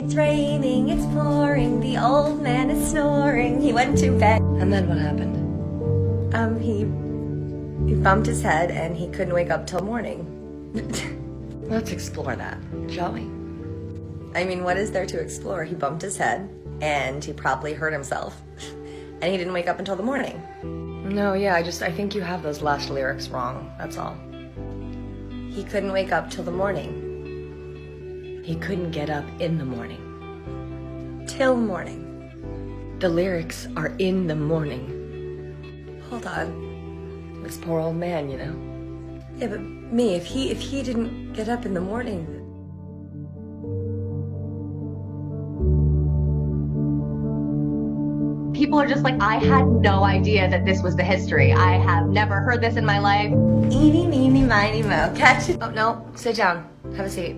It's raining, it's pouring, the old man is snoring. He went to bed. And then what happened? He bumped his head and he couldn't wake up till morning. Let's explore that, shall we? I mean, what is there to explore? He bumped his head and he probably hurt himself. And he didn't wake up until the morning. No, yeah, I think you have those last lyrics wrong, that's all. He couldn't wake up till the morning. He couldn't get up in the morning. Till morning. The lyrics are in the morning. Hold on. This poor old man, you know? Yeah, but me, if he didn't get up in the morning... People are just like, I had no idea that this was the history. I have never heard this in my life. Eeny, meeny, miny, mo, catch it. Oh, no, sit down. Have a seat.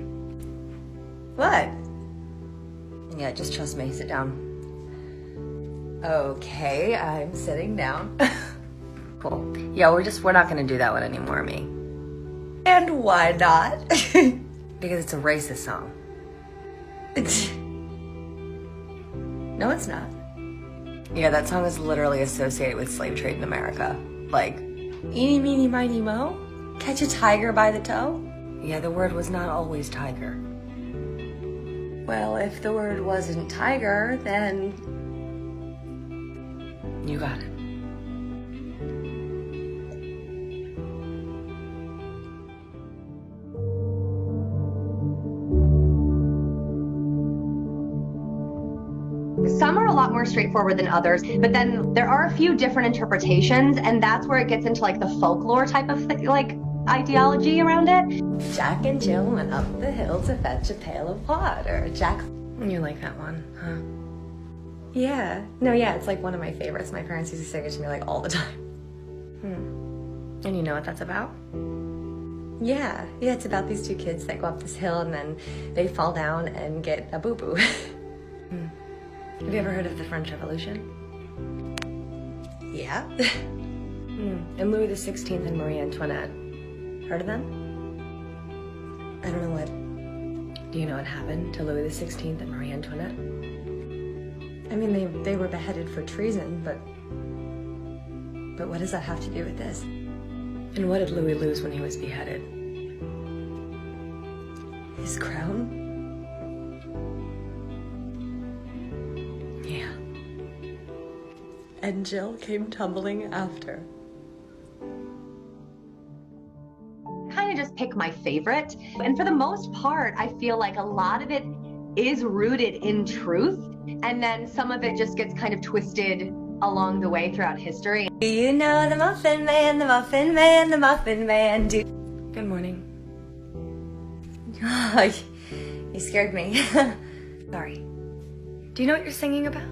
What? Yeah, just trust me, sit down. Okay, I'm sitting down. Cool. Yeah, we're not gonna do that one anymore, me. And why not? Because it's a racist song. No, it's not. Yeah, that song is literally associated with slave trade in America. Like, Eeny, meeny, miny, mo, catch a tiger by the toe? yeah, the word was not always tiger. Well, if the word wasn't tiger, then... You got it. Some are a lot more straightforward than others, but then there are a few different interpretations, and that's where it gets into like the folklore type of ideology around it. Jack and Jill went up the hill to fetch a pail of water. Jack... You like that one, huh? Yeah. No, yeah, it's like one of my favorites. My parents used to sing it to me like all the time. And you know what that's about? Yeah, it's about these two kids that go up this hill and then they fall down and get a boo-boo. Have you ever heard of the French Revolution? Yeah. And Louis XVI and Marie Antoinette. Heard of them? I don't know what... Do you know what happened to Louis XVI and Marie Antoinette? I mean, they were beheaded for treason, but what does that have to do with this? And what did Louis lose when he was beheaded? His crown? Yeah. And Jill came tumbling after. Kind of just pick my favorite. And for the most part, I feel like a lot of it is rooted in truth. And then some of it just gets kind of twisted along the way throughout history. Do you know the Muffin Man, the Muffin Man, the Muffin Man? Good morning. Oh, you scared me. Sorry. Do you know what you're singing about?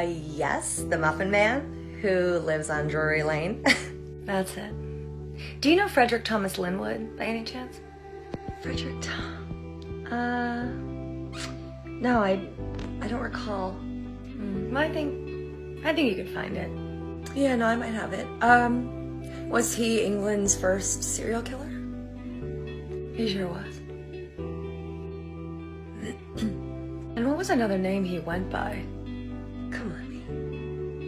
Yes, the Muffin Man, who lives on Drury Lane. That's it. Do you know Frederick Thomas Linwood, by any chance? Frederick No, I don't recall. Well, I think you could find it. Yeah, no, I might have it. Was he England's first serial killer? He sure was. And what was another name he went by? Come on, me.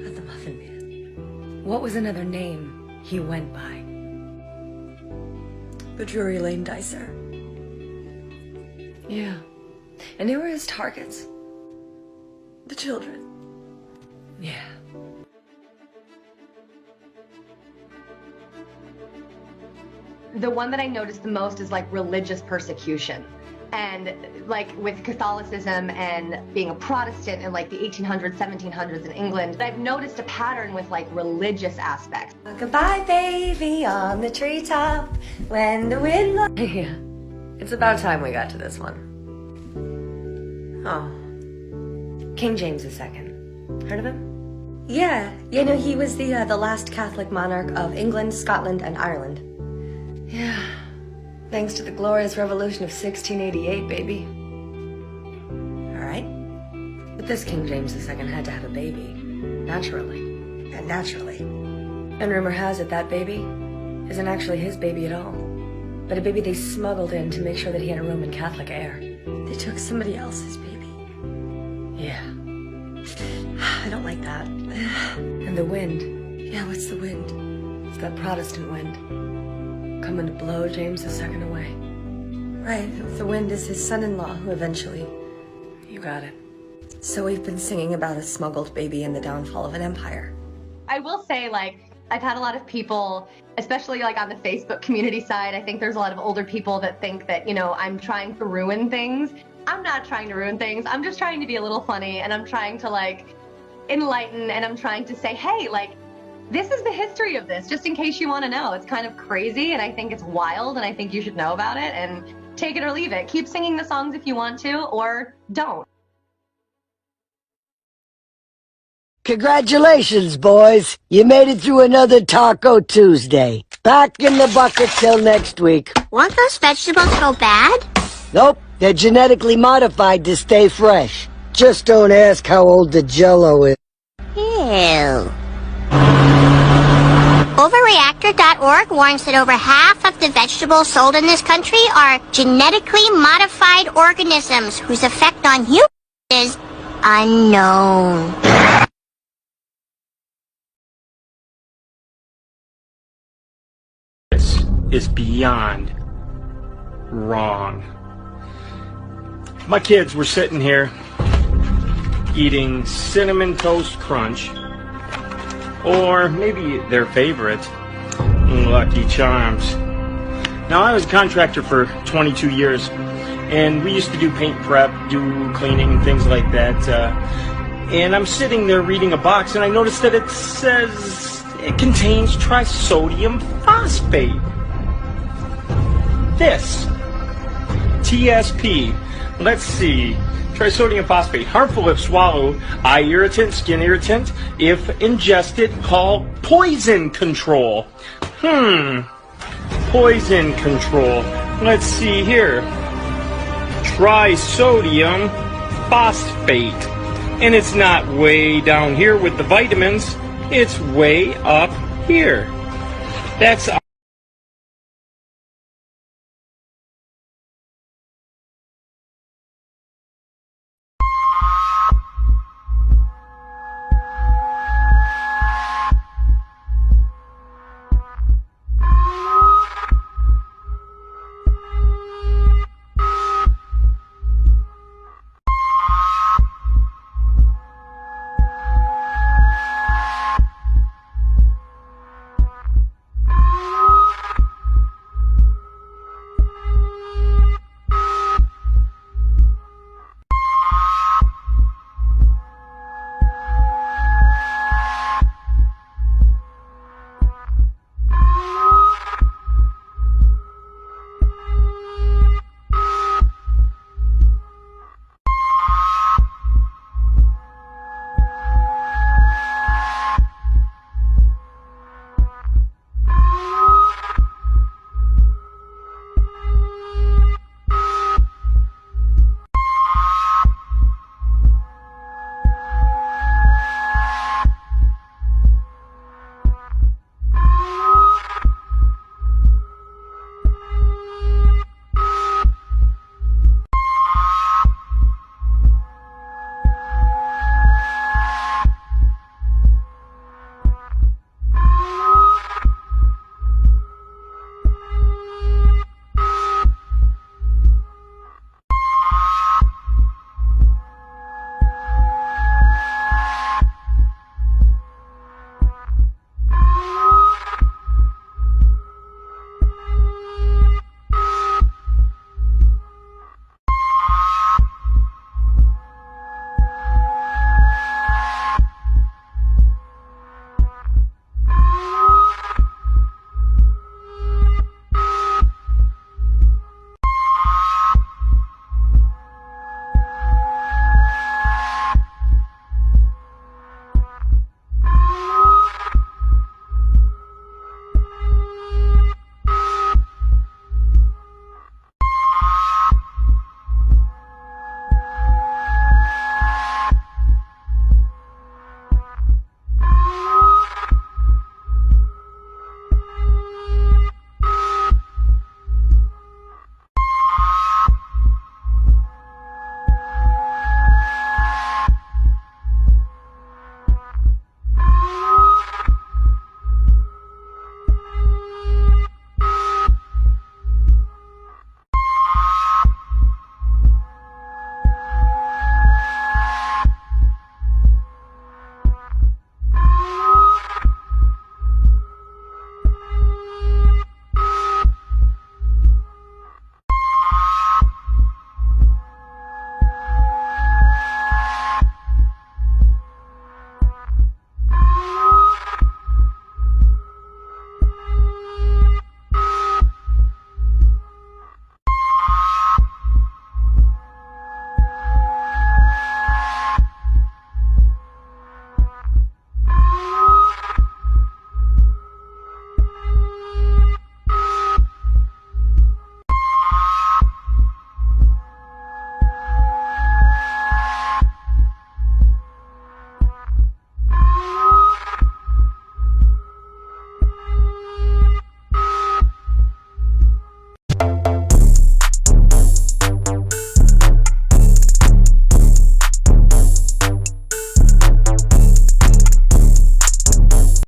Not the Muffin Man. What was another name he went by? The Drury Lane Dicer. Yeah. And who were his targets? The children. Yeah. The one that I noticed the most is like religious persecution. And like with Catholicism and being a Protestant in like the 1800s, 1700s in England, I've noticed a pattern with like religious aspects. Goodbye, baby, on the treetop, when the wind... Yeah. It's about time we got to this one. Oh. King James II. Heard of him? Yeah, you know, he was the last Catholic monarch of England, Scotland, and Ireland. Yeah. Thanks to the glorious revolution of 1688, baby. Alright. But this King James II had to have a baby. Naturally. And naturally. And rumor has it that baby isn't actually his baby at all, but a baby they smuggled in to make sure that he had a Roman Catholic heir. They took somebody else's baby. Yeah. I don't like that. And the wind. Yeah, what's the wind? It's that Protestant wind. Coming to blow James II away. Right, the wind is his son-in-law who eventually... You got it. So we've been singing about a smuggled baby and the downfall of an empire. I will say, like, I've had a lot of people, especially like on the Facebook community side, I think there's a lot of older people that think that, you know, I'm trying to ruin things. I'm not trying to ruin things. I'm just trying to be a little funny, and I'm trying to like enlighten, and I'm trying to say, hey, like, this is the history of this, just in case you want to know. It's kind of crazy, and I think it's wild, and I think you should know about it, and take it or leave it. Keep singing the songs if you want to, or don't. Congratulations, boys. You made it through another Taco Tuesday. Back in the bucket till next week. Won't those vegetables go bad? Nope, they're genetically modified to stay fresh. Just don't ask how old the Jell-O is. Ew. Overreactor.org warns that over half of the vegetables sold in this country are genetically modified organisms whose effect on humans is unknown. This is beyond wrong. My kids were sitting here eating Cinnamon Toast Crunch, or maybe their favorite, Lucky Charms. Now, I was a contractor for 22 years, and we used to do paint prep, do cleaning, things like that. And I'm sitting there reading a box, and I noticed that it says it contains trisodium phosphate. This, TSP. Let's see. Trisodium phosphate, harmful if swallowed, eye irritant, skin irritant, if ingested, call poison control. Poison control. Let's see here. Trisodium phosphate. And it's not way down here with the vitamins, it's way up here. That's